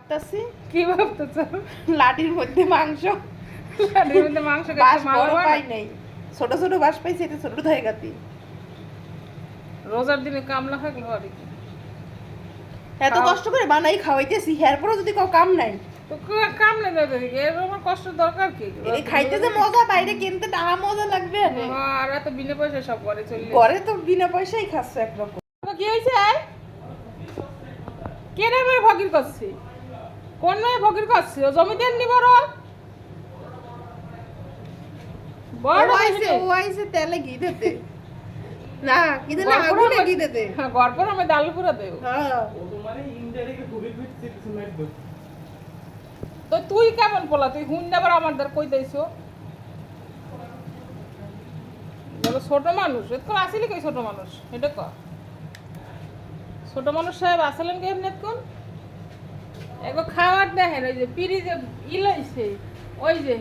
তাসি কি ভাবতেছ? লাডির মধ্যে মাংস, লাডির মধ্যে মাংস বাস খাইতে বড় মারবা পাই না? নাই, ছোট ছোট বাস পাইছি, এটা ছোট হয়ে গেছি। রোজার দিনে কামলা থাকলে হবে কি? এত কষ্ট করে বানাই খাওয়াইতেছি, এরপরও যদি কাউ কাম নাই। তো কাম নেই দাদা দিকে, এর আমার কষ্ট দরকার কি? এই খাইতে যে মজা, বাইরে কিনতে টাকা মজা লাগবে না। আর এত বিনা পয়সা সব করে চললে। ঘরে তো বিনা পয়সাই খাচ্ছ একরকম। কি হয়েছে? কে রে মেয়ে ফকির করছি? কোন মেয়ে ফকির করছি? ও জমি দেন নি বড় বড় ও আইছে তেলে ঘি দিতে, না কি দিলে আগুনে ঘি দিতে। হ্যাঁ, গড়পর আমি ডাল পুরা দেও। হ্যাঁ, তো তুই কেমন পোলা? তুই হুন আবার আমাদের কই দিয়েছো? ছোট মানুষ এতক্ষণ আসিলি কই? ছোট মানুষ এটা ক, ছোট মানুষ সাহেব আসলেন কে এমনি কোন এগো খাওয়ার দেখেন, ওই যে পিড়ি যে ইলাইছে, ওই যে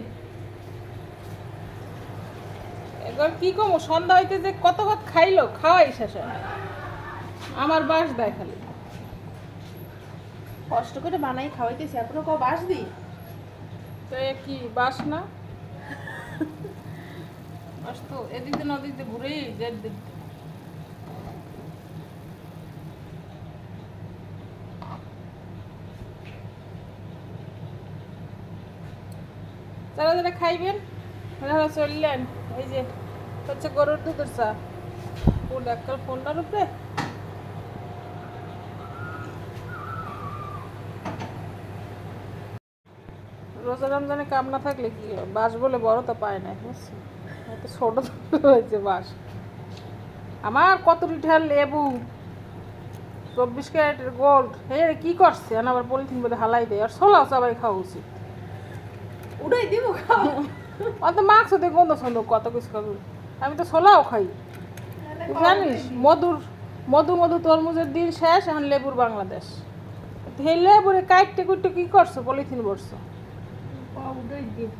এবার কি কম সন্ধ্যা হইতে যে কত ভাত খাইলো, খাওয়াই শেষ হয় না। আমার বাস দেয় খালি। কষ্ট করে বানাই খাওয়াইতেছি, এখনো কেউ বাস দি। তো এ কি বাস না? বাস তো এদিক দিয়ে নদীক দিয়ে ঘুরেই যে দিক দিয়ে। যারা যারা খাইবেন ওনারা চললেন। এই যে হচ্ছে গরুর দুধের চা, ও এককাল ফোনটার উপরে। রোজা রমজানে কাম না থাকলে কি হয়? বাস বলে বড় তো পায় না, বুঝছি এত ছোট ছোট হয়েছে বাস। আমার কত লিটার লেবু, 24 ক্যারেটের গোল্ড, এই কি করছে? আবার পলিথিন বলে হালাই দেয়। আর ছোলাও সবাই খাওয়া উচিত। উড়াই দিব খাও। অত মাংস দিয়ে গন্ধ ছন্দ কত কিছু খাবো। আমি তো ছোলাও খাই, তুই জানিস? মধুর মধু মধু তরমুজের দিন শেষ, এখন লেবুর বাংলাদেশ। এই লেবুরে কাইটে কুইটে কি করছো? পলিথিন ভরছো। উড়াই দিব।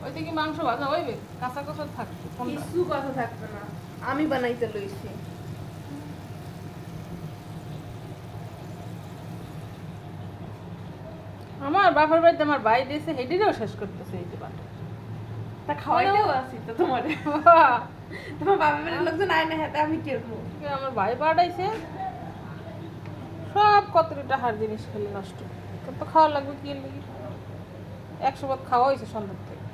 ওইদিকে মাংস ভাজা হইবে, কাঁচা কাঁচা থাকবে। কিছু কথা থাকবে না, আমি বানাইতে লইছি। আমার বাপের বাড়িতে আমার ভাই দিয়েছে, হেডিরেও শেষ করতেছে এই যে বাটা। তা খাওয়াইতেও আসি তো তোমার, তোমার বাবা বাড়ির লোকজন আয় না, হাতে আমি কেরবো। আমার ভাই পাঠাইছে সব কত টাকার জিনিস খেলে নষ্ট, তো খাওয়া লাগবে কি লাগবে? 100 ভাত খাওয়া হয়েছে সন্ধ্যার থেকে।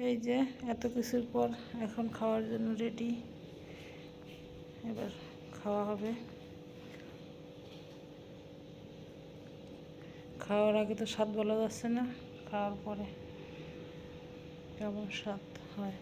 এই যে এত কিছুর পর এখন খাওয়ার জন্য রেডি, এবার খাওয়া হবে। খাওয়ার আগে তো স্বাদ বলা যাচ্ছে না, খাওয়ার পরে কেমন স্বাদ হয়।